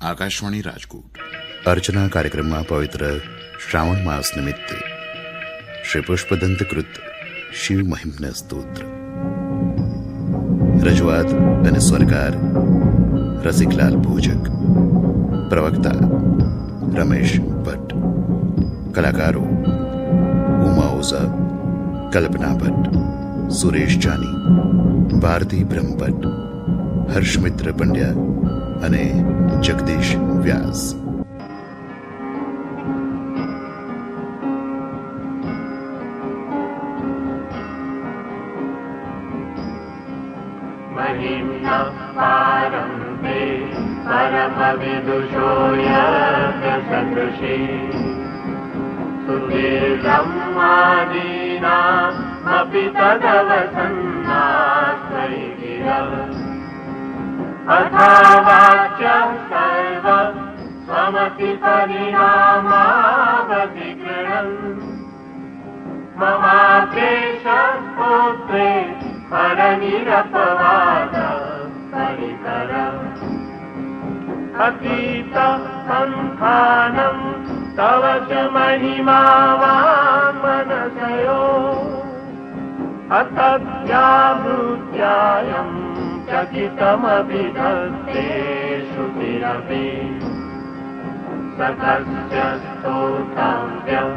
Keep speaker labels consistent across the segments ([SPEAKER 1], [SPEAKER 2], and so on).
[SPEAKER 1] આકાશવાણી રાજકોટ.
[SPEAKER 2] અર્ચના કાર્યક્રમમાં પવિત્ર શ્રાવણ માસ નિમિત્તે શ્રી પુષ્પદંત કૃત શિવ મહિમ્ન સ્તોત્ર. રજૂઆત અને સ્વરકાર રસિકલાલ ભોજક. પ્રવક્તા રમેશ ભટ્ટ. કલાકારો ઉમા ઓઝા, કલ્પના ભટ્ટ, સુરેશ જાની, ભારતી બ્રહ્મભટ્ટ, હર્ષમિત્ર પંડ્યા અને જગદીશ વ્યાસ.
[SPEAKER 3] अतीत संस्थानं तव च महिमावान् मनसयो अतद्व्यावृत्यायं चकितमभिधत्ते श्रुतिरपि सकस्य स्तोतव्यं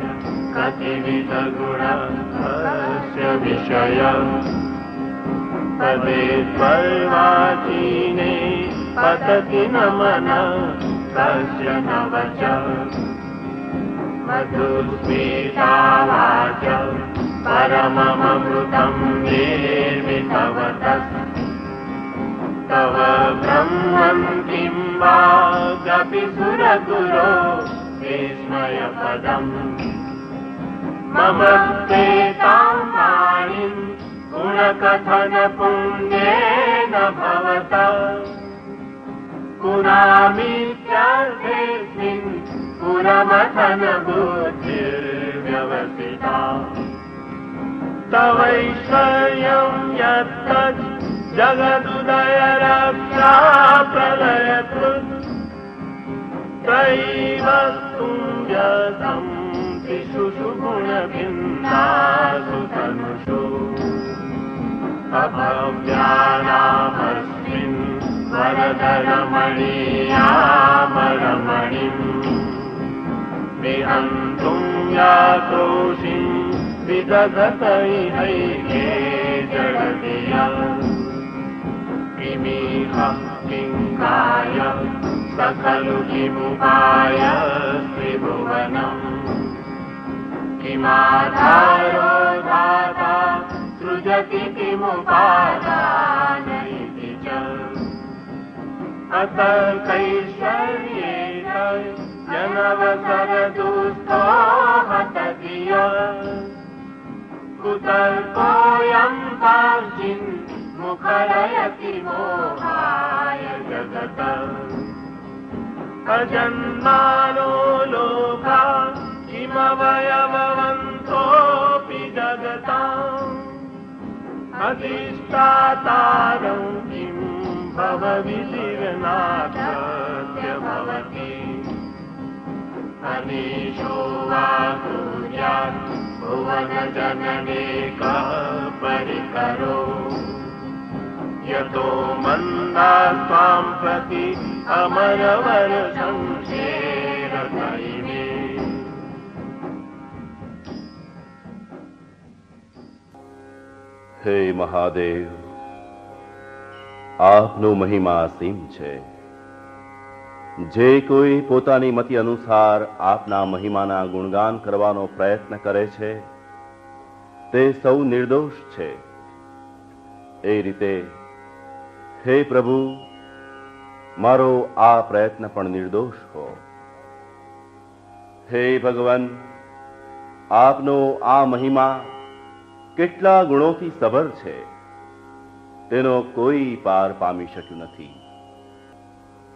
[SPEAKER 3] कतिविधगुणस्य विषय तदेत्वर्वाचीने पतति न मन तस्य न वच मधुस्मितावाच परममृतं निर्मितवतः तव ब्रह्मन् किं वा गपि सुरगुरो विस्मयपदम् मम स्तेतां वाणीं गुणकथन पुण्येन भवता पुरामीत्यर्थेऽस्मिन् पुरमथन बुद्धिर्व्यवसिता तवैश्वर्यं यत्तत् जगदुदय रक्षा प्रलयकृत् त्रयैव तुङ्गतं त्रिषु गुणभिन्नासु तनुषु अभव्यानामस्मिन् वरदरमणीयामरमणिं विहन्तुं यातोषिं विदधतैहैके जगतिय किमिह किङ्काय स खलु किमुपाय त्रिभुवनम् किमाधारो दाता सृजति किमुपादान इति च अतर्कैश्वर्येण जनवसरदुस्थो हतधिय कुतर्कोऽयं पार्जिन् मुखरयति मोहाय जगत अजन्मानो लोका किमवयववन्तोऽपि जगताम् अधिष्ठातारं किं भवविधिर्नाथस्य भवति अनीशो वा कुर्यात् भुवनजनने कः परिकरो यतो मन्दा त्वां प्रति अमरवर संशेरतैमे.
[SPEAKER 4] હે મહાદેવ, આપનો મહિમા અસીમ છે. જે કોઈ પોતાની મતિ અનુસાર આપના મહિમાના ગુણગાન કરવાનો પ્રયત્ન કરે છે તે સૌ નિર્દોષ છે. એ રીતે હે પ્રભુ, મારો આ પ્રયત્ન પણ નિર્દોષ હો. હે ભગવાન, આપનો આ મહિમા કેટલા ગુણોથી સભર છે તેનો કોઈ પાર પામી શક્યું નથી.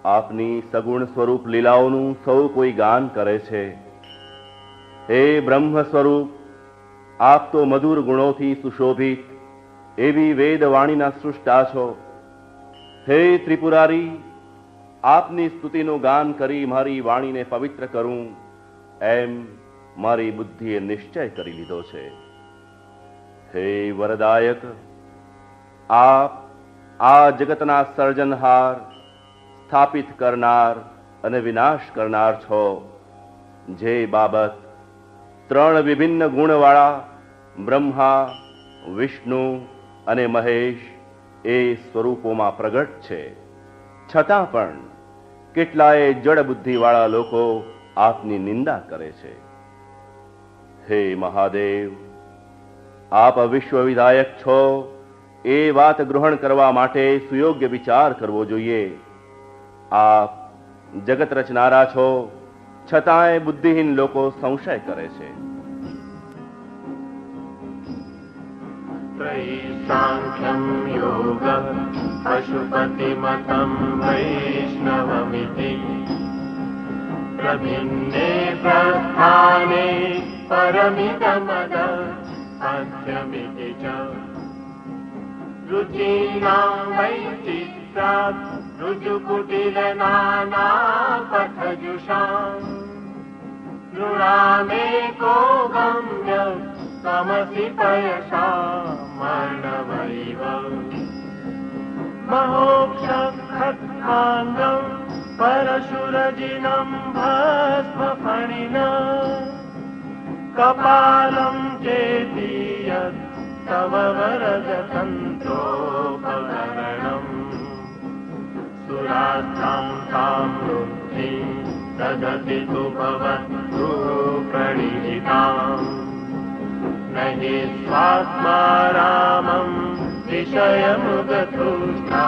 [SPEAKER 4] આપની સગુણ સ્વરૂપ લીલાઓનું સૌ કોઈ ગાન કરે છે. હે બ્રહ્મ સ્વરૂપ, આપ તો મધુર ગુણોથી સુશોભિત એવી વેદવાણીના સૃષ્ટા છો. હે ત્રિપુરારી, આપની સ્તુતિનું ગાન કરી મારી વાણીને પવિત્ર કરું, એમ મારી બુદ્ધિએ નિશ્ચય કરી લીધો છે. હે વરદાયક, આપ આ જગતના સર્જનહાર, સ્થાપિત કરનાર અને વિનાશ કરનાર છો. જે બાબત ત્રણ વિભિન્ન ગુણવાળા બ્રહ્મા, વિષ્ણુ અને મહેશ એ સ્વરૂપોમાં પ્રગટ છે, છતાં પણ કેટલાય જડ બુદ્ધિવાળા લોકો આપની નિંદા કરે છે. હે મહાદેવ, આપ વિશ્વ વિધાયક છો એ વાત ગ્રહણ કરવા માટે સુયોગ્ય વિચાર કરવો જોઈએ. આપ જગત રચનારા છો, છતાંય બુદ્ધિહીન લોકો સંશય કરે છે.
[SPEAKER 3] સાંખ્યમ યોગ પશુપતિમતમ વૈષ્ણવમિતિ પ્રભિન્ને પ્રસ્થાને પરમિતમદ પથ્યમિતિ ચ રુચિનાં વૈચિત્રાत् ऋजुकुटिलनानापथजुषाम् नृणामेको गम्य तमसि पयसामर्णवैव महोक्षखत्माङ्गम् परशुरजिनं भस्मफणिना कपालं चेति यत् तव वरदतन्त्रोपकरणम् सुरात्रां तां वृद्धिं ददति तु भवतु प्रणिहिताम् न हि स्वात्मा रामं विषयमुगतुष्टा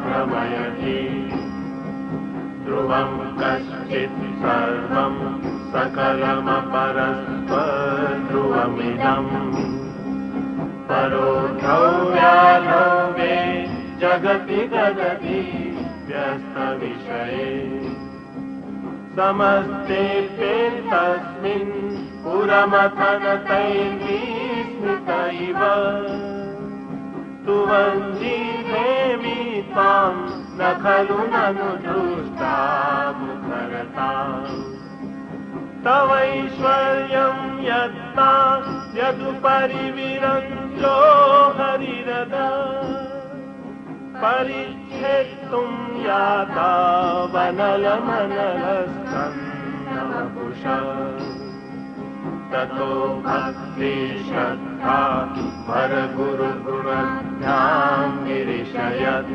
[SPEAKER 3] भ्रमयति ध्रुवं कश्चित् सर्वं सकलमपरस्त्वध्रुवमिदम् परो ध्रुव्यालोके जगति ददति व्यस्तविषये समस्तेऽप्येतस्मिन् पुरमथनतैर्विस्मृतैव तु वञ्चितेमि त्वां न खलु ननु दृष्टा मुखरता तवैश्वर्यं यत्ता यदुपरि विरञ्जो हरिरद परिच्छेत्तुं याता वनलमनलस्कन्धवपुष ततो भक्ति श्रद्धा भरगुरुगुणध्यां गिरिशयत्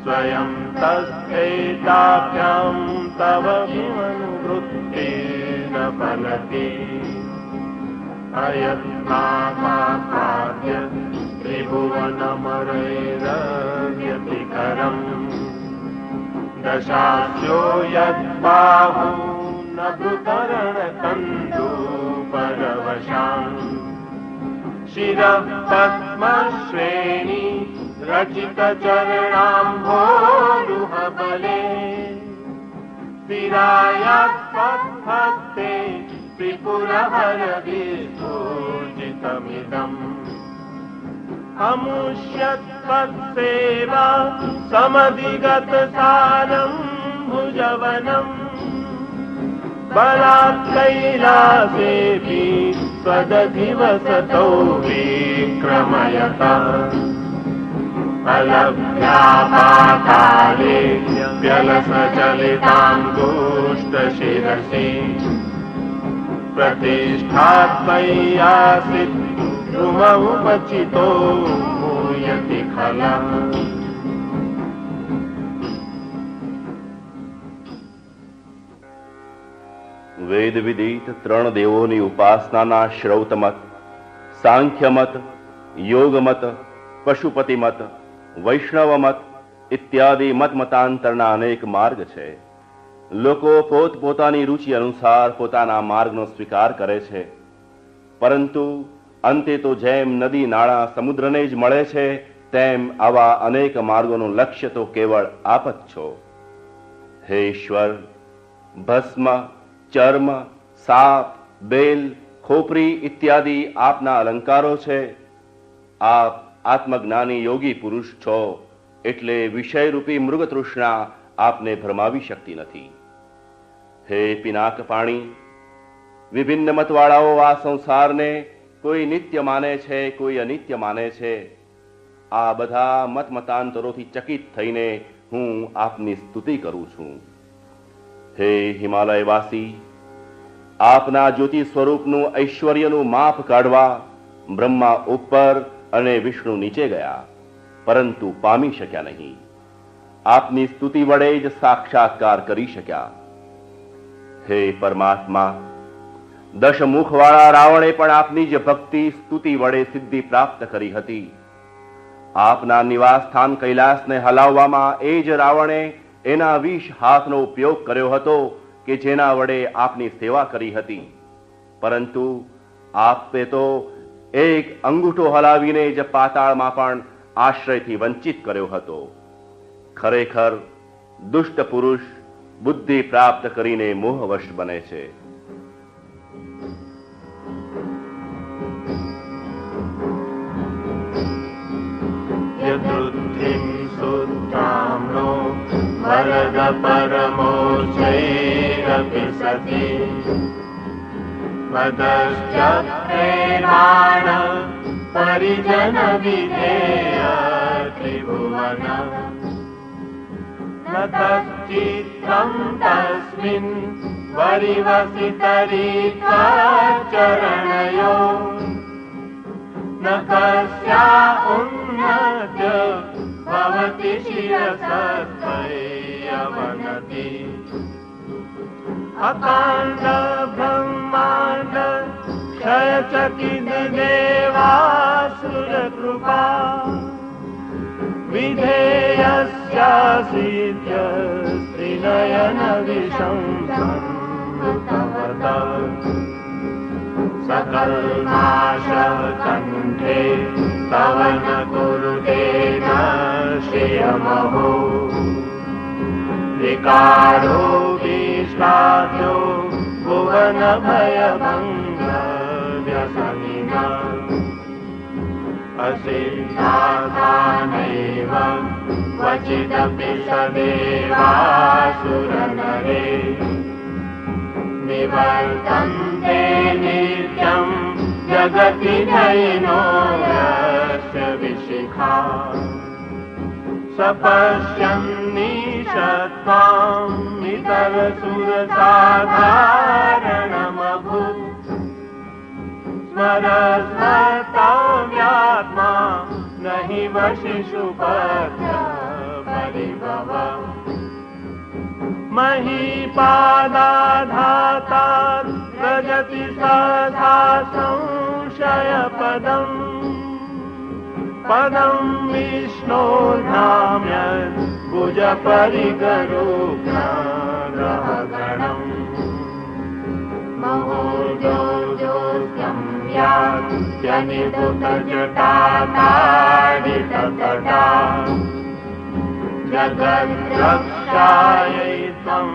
[SPEAKER 3] स्वयं तस्थैताभ्यां तव किमनुवृत्तेन फलति अयत्नापाद्य त्रिभुवनमरैरव्यतिकरम् दशास्यो यद्बाहु न भृतरणकन्दूपरवशान् शिरः पद्मश्रेणी रचितचरणाम्भोरुहबले स्थिरायात्पद्भक्ते त्रिपुरहरविस्फूर्जितमिदम् अमुष्यत्वत्सेवा समधिगतसारं भुजवनम् बलात् कैलासेऽपि स्वदधिवसतो विक्रमयत अलभ्या पाताले व्यलसचलितां दुष्टशिरसि प्रतिष्ठात्मय्यासीत् ध्रुवमुपचितो भूयति खलम्
[SPEAKER 4] વેદ વિદિત ત્રણ દેવોની ઉપાસનાના શ્રૌતમત, સાંખ્યમત, યોગમત, પશુપતિમત, વૈષ્ણવમત ઇત્યાદિ મતમતાંતરના અનેક માર્ગ છે. લોકો પોતપોતાની રુચિ અનુસાર પોતાના માર્ગનો સ્વીકાર કરે છે, પરંતુ અંતે તો જેમ નદી નાળા સમુદ્રને જ મળે છે, તેમ આવા અનેક માર્ગોનું લક્ષ્ય તો કેવળ આપ જ છો. હે ઈશ્વર, ભસ્મ, ચર્મ, સાપ, બેલ, ખોપરી ઇત્યાદિ આપના અલંકારો છે. આપ આત્મજ્ઞાની યોગી પુરુષ છો, એટલે વિષયરૂપી મૃગતૃષ્ણા આપને ભરમાવી શકતી નથી. હે પિનાક પાણી, વિભિન્ન મતવાળાઓ આ સંસારને કોઈ નિત્ય માને છે, કોઈ અનિત્ય માને છે. આ બધા મતમતાંતરોથી ચકિત થઈને હું આપની સ્તુતિ કરું છું. હે હિમાલયવાસી, આપના જ્યોતિ સ્વરૂપનું ઐશ્વર્યનું માપ કાઢવા બ્રહ્મા ઉપર અને વિષ્ણુ નીચે ગયા, પરંતુ પામી શક્યા નહીં. આપની સ્તુતિ વડે જ સાક્ષાત્કાર કરી શક્યા. હે પરમાત્મા, દશમુખવાળા રાવણે પણ આપની જ ભક્તિ સ્તુતિ વડે સિદ્ધિ પ્રાપ્ત કરી હતી. આપના નિવાસ સ્થાન કૈલાસને હલાવવામાં એ જ રાવણે એના 20 હાથનો ઉપયોગ કર્યો હતો કે જેના વડે આપની સેવા કરી હતી. પરંતુ આપે તો એક અંગૂઠો હલાવીને જ પાતાળમાં પણ આશ્રયથી વંચિત કર્યો હતો. ખરેખર દુષ્ટ પુરુષ બુદ્ધિ પ્રાપ્ત કરીને મોહવશ બને છે.
[SPEAKER 3] યદૃદ્ધિમ સુત્રામ્નો વરદ પરમોચૈરપિ સતી વદશ્ચ પ્રેમાણ પરિજન વિધેય ત્રિભુવન ન તચ્ચિત્રં તસ્મિન વરિવસિતરીત્વચરણયો ન કસ્યા ઉન્નત્ય ભવતિ શિરસત્વયવનતિ અકાંડ બ્રહ્માંડ ક્ષયચકિત દેવાસુર કૃપા વિધેયસ્યાસિત્ય સ્ત્રીનયન વિશંસંતવત सकलनाश कंठे तव न कुरुते न श्रियमहो विकारो विश्वाद्यो भुवन भयभंग व्यसनिना असिद्धानैव क्वचिदपि सदेवासुरनरे निवर्तन्ते नित्यं जगति नयनो यस्य विशिखा सपश्यन् निशत्वां नितरसुरसाधारणमभूत् स्मरस्मर्तव्यात्मा नहि वशिषुपत्र परिभव महीपादाधाता व्रजति सहसा संशयपदम् पदं विष्णोर्धाम्यत् भुजपरिगरुग्रहगणम् महोर्जोऽस्यं यात्यनिपुतजटाताडिततटा जगद्रक्षायै त्वं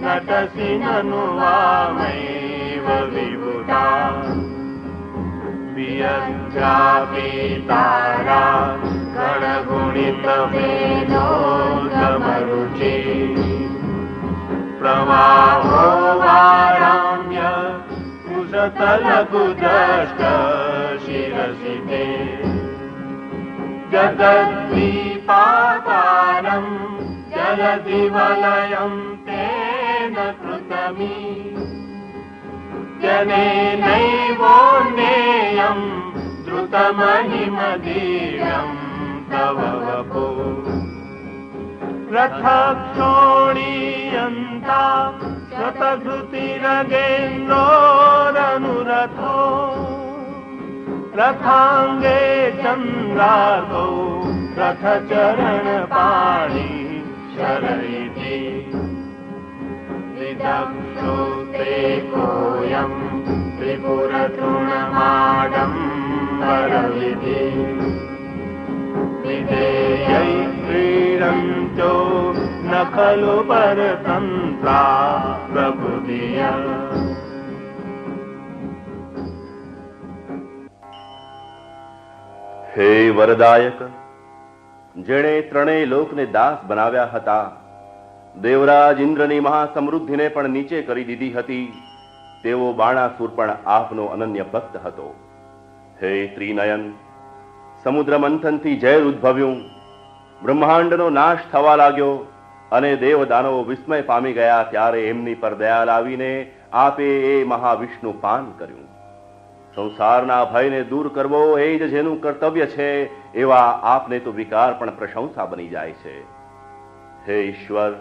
[SPEAKER 3] नटसि ननु वामैव विभुता वियज्जापितारा गणगुणितवेदोगमरुचि प्रवाहो वाराम्य कुशतलकुदष्ट शिरसि ते जगद्दीपाकारं जलधिवलयं तेन कृतमी जनेनैवोन्नेयं द्रुतमहिमदीर्यं तव वपो रथक्षोणीयन्ता शतधृतिरगेन्द्रोरनुरथो रथांगे चंद्रार्कौ रथचरणपाणि शरयति विदक्षोते कोऽयं त्रिपुरतृणमाडम्बरविधि विधेयै क्रीडन्तो न खलु परतन्त्रा प्रभुधिया
[SPEAKER 4] હે વરદાયક, જેણે ત્રણેય લોકને દાસ બનાવ્યા હતા દેવરાજ ઇન્દ્રની મહાસમૃદ્ધિને પણ નીચે કરી દીધી હતી તેવો બાણાસુર પણ આપનો અનન્ય ભક્ત હતો. હે ત્રિનયન, સમુદ્ર મંથનથી ઝેર ઉદ્ભવ્યું, બ્રહ્માંડનો નાશ થવા લાગ્યો અને દેવ દાનવો વિસ્મય પામી ગયા ત્યારે એમની પર દયા લાવીને આપે એ મહાવિષ્ણુ પાન કર્યું. સંસારના ભયને દૂર કરવો એ જ જેનું કર્તવ્ય છે એવા આપને તો વિકાર પણ પ્રશંસા બની જાય છે. હે ઈશ્વર,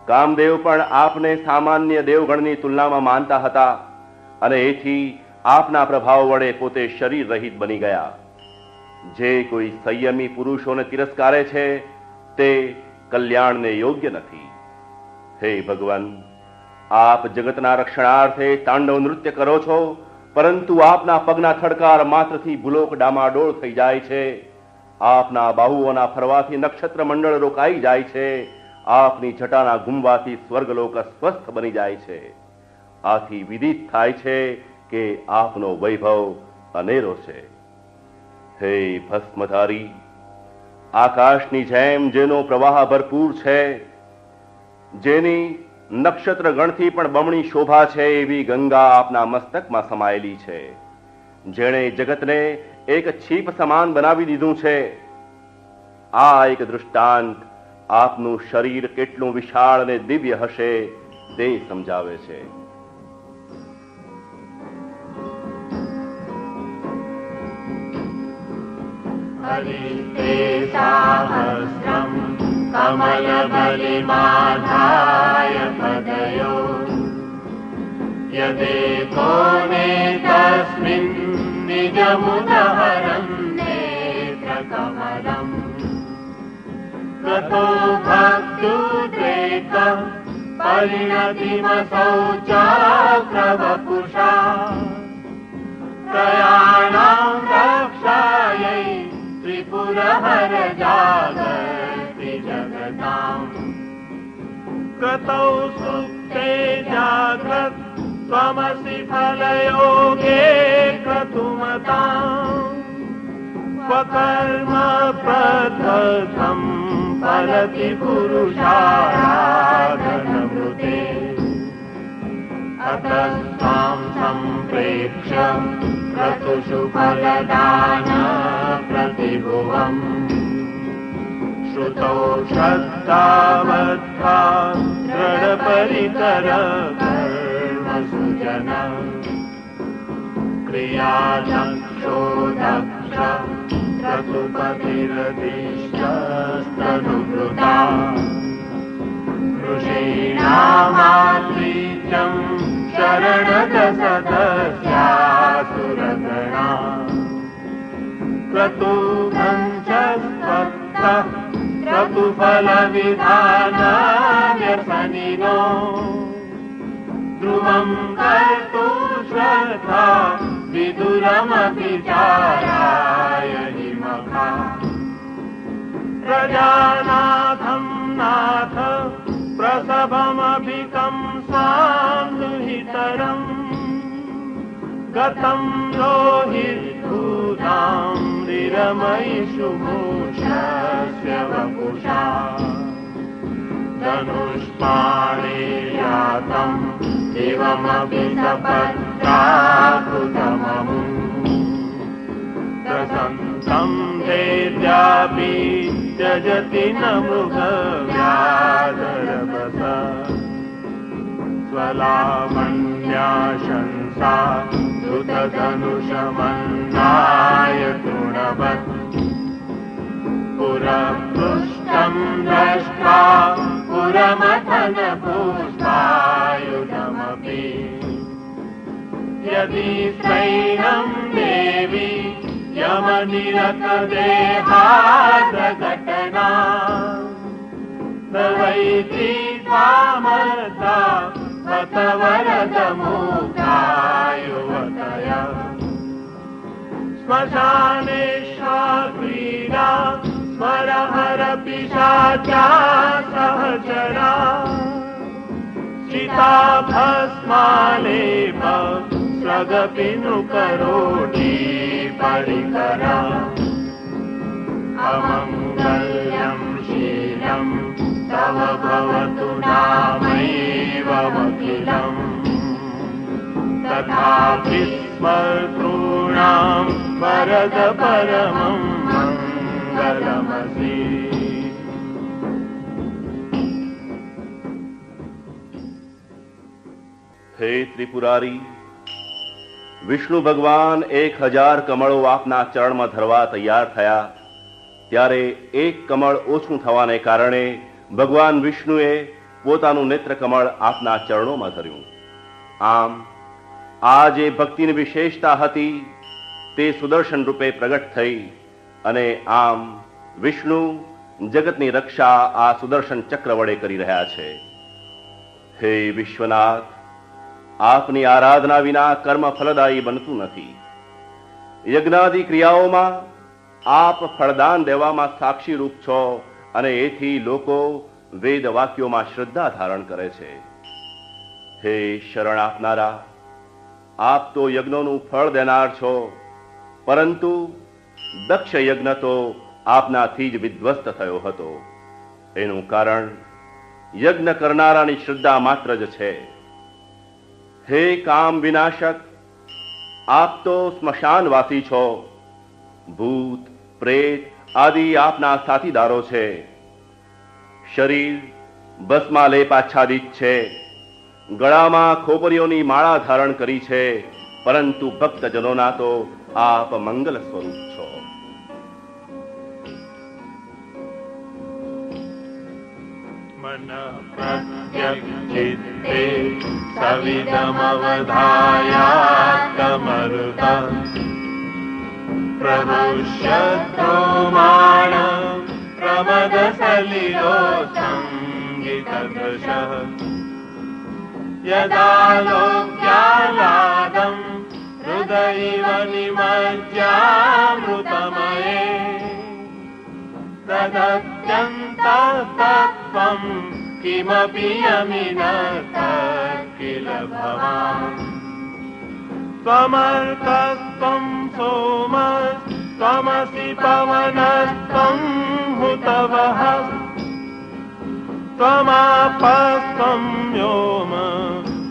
[SPEAKER 4] કામદેવ પણ આપને સામાન્ય દેવગણની તુલનામાં માનતા હતા અને એથી આપના પ્રભાવ વડે પોતે શરીર રહિત બની ગયા. જે કોઈ સંયમી પુરુષોને તિરસ્કારે છે તે કલ્યાણને યોગ્ય નથી. હે ભગવાન, આપ જગતના રક્ષણાર્થે તાંડવ નૃત્ય કરો છો, પરંતુ આપના પગના થડકાર માત્રથી ભૂલોક ડામાડોળ થઈ જાય છે. આપના બાહુઓના ફરવાથી નક્ષત્ર મંડળ રોકાઈ જાય છે. આપની જટાના ઘૂમવાથી સ્વર્ગલોક અસ્વસ્થ બની જાય છે. આથી વિદિત થાય છે કે આપનો વૈભવ અનેરો છે. હે ભસ્મધારી, આકાશની જેમ જેનો પ્રવાહ ભરપૂર છે, જેની નક્ષત્ર ગણથી પણ બમણી શોભા છે એવી ગંગા આપના મસ્તકમાં સમાયેલી છે, જેણે જગતને એક છીપ સમાન બનાવી દીધું છે. આ એક દૃષ્ટાંત આપનું શરીર કેટલું વિશાળ અને દિવ્ય હશે તે સમજાવે છે.
[SPEAKER 3] હરિતે સાહસ્રમ કમલબલિમાધાય પદયો યદેકો તસ્મિન નિજમુદહરં નેત્રકમલમ તતો ભક્તુદ્રેક પરિણતિમસૌ ચક્રવપુષા પ્રયાણાં રક્ષાयै ત્રિપુરહર જાગર્તિ જગતામ કતૌ સુપ્તે જાગ્રત ત્વમસि ફલયોગે ક્રતુમતાં સ્વકર્મ પ્રથમ ફલતિ પુરુષારાધનમૃતે અતસ્ત્વાં સંપ્રેક્ષ્ય ક્રતુષુ ફલદાન પ્રતિભુવम् શ્રુતૌ શ્રદ્ધાવદ્ધા દૃઢપરિકર કર્મસુજન ક્રિયાદક્ષો દક્ષ ક્રતુપતિરધિષ્ઠસ્તનુવૃતા ઋષીણામાત્રીચં શરણદસદસ્યાસુરગણા ક્રતુભંચસ્વત્તઃ ક્રતુફલવિધાનવ્યસનિનો ધ્રુવં કર્તુ શ્રદ્ધા વિદુરમપि ચારાય નિમખા પ્રજાનાથં નાથ પ્રસભમભિકંસાં દુહિતરં ગतं લોહિતભૂતાં નિરમયિષુ ભૂષસ્ય વપુષા ધનુષ્પાણિર્યાતम् एवमपि सपत्राकृतममुम् प्रसन्तं धैर्यापि त्यजति न मृगव्याधरवस स्वलावण्याशंसा द्रुतधनुषमन्नाय तृणवत् पुरपृष्ठं दृष्ट्वा पुरमथन पुष्पायुधमपि यदि स्वैनं देवी यमनिरतदेहाद्रघटना प्रवैति त्वामर्था पतवरदमुखायुवतय श्मशानेश्वा क्रीडा स्मरहर पिशाचा सहचरा चिता भस्मालेप स्रगपिनु करोटी परिकरा अमङ्गल्यं शीलं तव भवतु नामैवमखिलम् तथापि स्मर्तॄणां वरद परमं मङ्गलमसि।
[SPEAKER 4] હે ત્રિપુરારી, વિષ્ણુ ભગવાન 1000 કમળો આપના ચરણમાં ધરવા તૈયાર થયા ત્યારે એક કમળ ઓછું થવાને કારણે ભગવાન વિષ્ણુએ પોતાનું નેત્ર કમળ આપના ચરણોમાં ધર્યું. આમ આ જે ભક્તિની વિશેષતા હતી તે સુદર્શન રૂપે પ્રગટ થઈ અને આમ વિષ્ણુ જગતની રક્ષા આ સુદર્શન ચક્ર વડે કરી રહ્યા છે. હે વિશ્વનાથ, આપની આરાધના વિના કર્મ ફલદાયી બનતું નથી. યજ્ઞાદિ ક્રિયાઓમાં આપ ફળદાન દેવામાં સાક્ષી રૂપ છો અને એથી લોકો વેદ વાક્યોમાં શ્રદ્ધા ધારણ કરે છે. હે શરણ આપનારા, આપ તો યજ્ઞોનું ફળ દેનાર છો, પરંતુ દક્ષ યજ્ઞ તો આપનાથી જ વિધ્વસ્ત થયો હતો. એનું કારણ યજ્ઞ કરનારાની શ્રદ્ધા માત્ર જ છે. હે કામ વિનાશક, આપ તો સ્મશાનવાસી છો. ભૂત પ્રેત આદિ આપના સાથીદારો છે. શરીર ભસ્માલેપ આચ્છાદિત છે, ગળામાં ખોપરીઓની માળા ધારણ કરી છે, પરંતુ ભક્તજનોના તો આપ મંગલ સ્વરૂપ છો.
[SPEAKER 3] मन प्रत्यक्षिते सविदमवधायात्तमरुतं प्रभुष्यद्रोमाण प्रमदसलिलो संगीतदृशः यदा लोक्यालादं हृदयैव निमज्यामृतमये तदत्यन्ततत्त्वं किमपि यमिनः किल भवान् त्वमर्कस्त्वं सोमस्त्वमसि पवनस्त्वं हुतवः त्वमापस्त्वं व्योम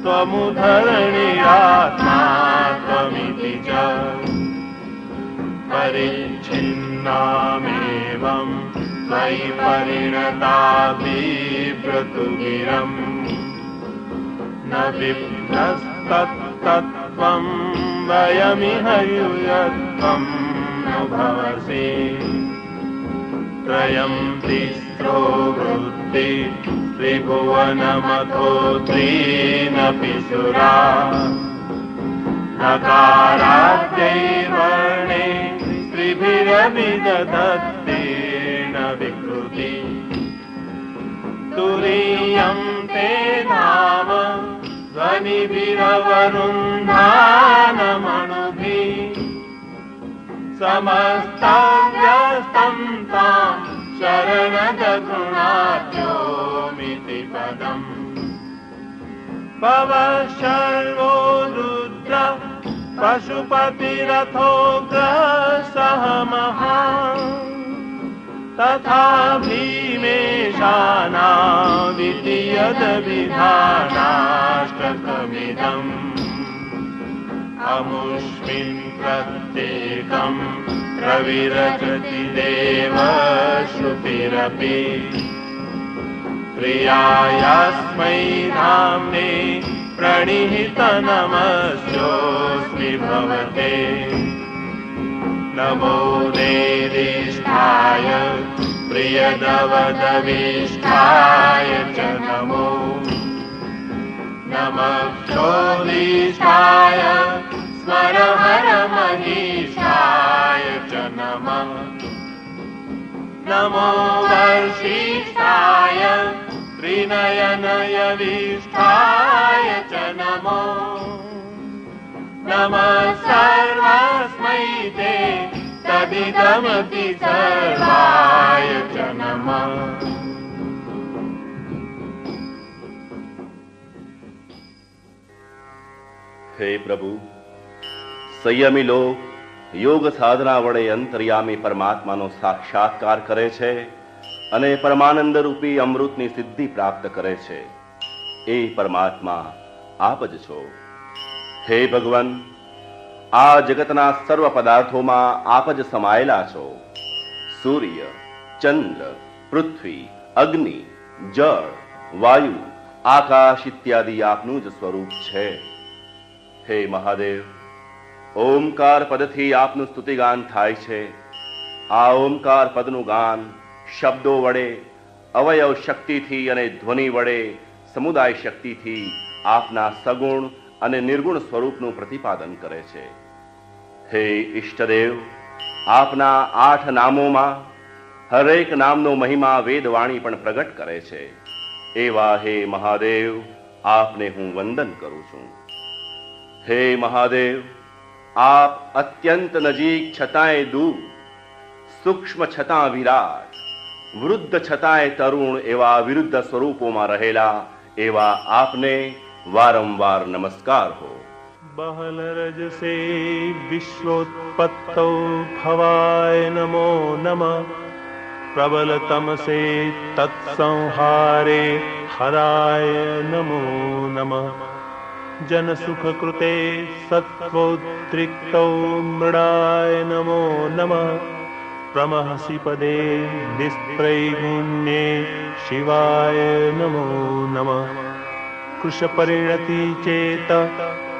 [SPEAKER 3] त्वमुधरणिरात्मा त्वमिति च परिच्छिन्नामेवं त्वयि परिणताभिव्रतुगिरम् न विप्रस्तत्तत्त्वं वयमिह यूयत्वं न भवसि त्रयं तिस्रो वृत्ति त्रिभुवनमथो त्रीनपि सुरा नकाराद्यैर्वर्णे त्रिभिरभिदधत्तेन विकृति तुरीयं ते धाम ध्वनिभिरवरुन्धानमणुभिः समस्तव्यस्तं तां शरणदगुणाद्योमिति पदम् पवशर्वो रुद्र पशुपतिरथोग्रसः महान् तथा भीमेशानाविति यद्विधानाष्टकमिदम् अमुष्मिन् प्रत्येकं प्रविरचति देव श्रुतिरपि प्रियायास्मै धाम्ने प्रणिहितनमस्योऽस्मि भवते नमो नेदिष्ठाय प्रियदवदविष्ठाय च नमो नमः क्षोदिष्ठाय स्मरहरमहीष्ठाय च नमः नमो वर्षिष्ठाय त्रिनयनयविष्ठाय च नमो नमः सर्वस्मै ते तदिदमति सर्वाय च नमः।
[SPEAKER 4] હે પ્રભુ, સંયમી લોક યોગ સાધના વડે અંતર્યામી પરમાત્માનો સાક્ષાત્કાર કરે છે અને પરમાનંદ રૂપી અમૃતની સિદ્ધિ પ્રાપ્ત કરે છે, એ પરમાત્મા આપ જ છો. હે ભગવાન, આ જગતના સર્વ પદાર્થોમાં આપ જ સમાયેલા છો. સૂર્ય, ચંદ્ર, પૃથ્વી, અગ્નિ, જળ, વાયુ, આકાશ ઇત્યાદિ આપનું જ સ્વરૂપ છે. હે મહાદેવ, ઓમકાર પદથી આપનું સ્તુતિગાન થાય છે. આ ઓમકાર પદનું ગાન શબ્દો વડે, અવયવ શક્તિથી અને ધ્વનિ વડે, સમુદાય શક્તિથી આપના સગુણ અને નિર્ગુણ સ્વરૂપનું પ્રતિપાદન કરે છે. હે ઈષ્ટદેવ, આપના 8 નામોમાં હરેક નામનો મહિમા વેદવાણી પણ પ્રગટ કરે છે. એવા હે મહાદેવ, આપને હું વંદન કરું છું. હે મહાદેવ, આપ અત્યંત નજીક છતાંય દૂર, સૂક્ષ્મ છતાં વિરાટ, વૃદ્ધ છતાંય તરુણ એવા વિરુદ્ધ સ્વરૂપોમાં રહેલા એવા આપને વારંવાર નમસ્કાર હો.
[SPEAKER 3] बहल रजसे विश्वोत्पत्तौ भवाय नमो नमः. प्रबल तमसे तत्संहारे हराय नमो नमः. जन सुख कृते सत्वोद्रिक्तौ मृडाय नमो नमः. प्रमहसि पदे निस्त्रैगुण्ये शिवाय नमो नमः. कृश परिणति चेत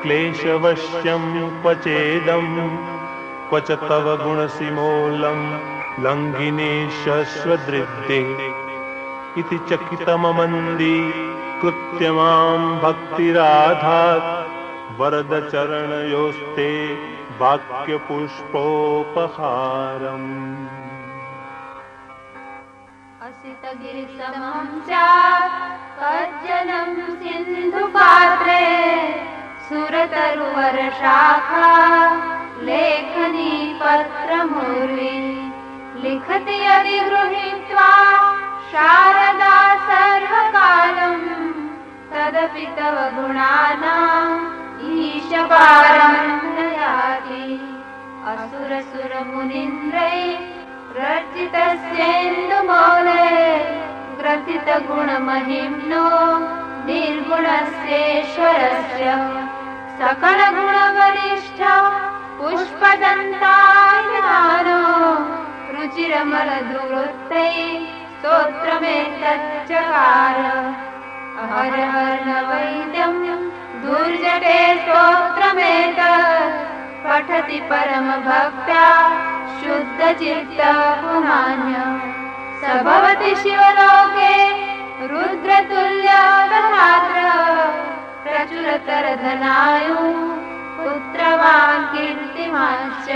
[SPEAKER 3] क्लेशवश्यं क्वचेदं क्वच तव गुणसिमोलं लङ्घिनेशस्वदृद्धे इति चकितममन्दी कृत्य मां भक्तिराधात् वरद चरणयोस्ते वाक्यपुष्पोपहारम्.
[SPEAKER 1] असितगिरिसमं चाकज्जनं सिन्धुपात्रे सुरतरुवरशाखा लेखनी पत्रमुर्वी लिखति यदि गृहीत्वा शारदा सर्वकालं तदपि तव गुणानाम् ईशपारं न याति. असुरसुरमुनीन्द्रैः रचितस्येन्दुमौले ग्रथितगुणमहिम्नो निर्गुणस्येश्वरस्य सकलगुणवरिष्ठ पुष्पदन्तायमानो रुचिरमलधुवृत्तैः स्तोत्रमेतच्चकार. हर हर न वैद्यं दुर्जटे स्तोत्रमेतत् पठति परमभक्त्या शुद्धचित्तः पुनान्य. स भवति शिवलोके रुद्रतुल्यधरात्र प्रचुरतरधनायुः पुत्रवान् कीर्तिमांश्च.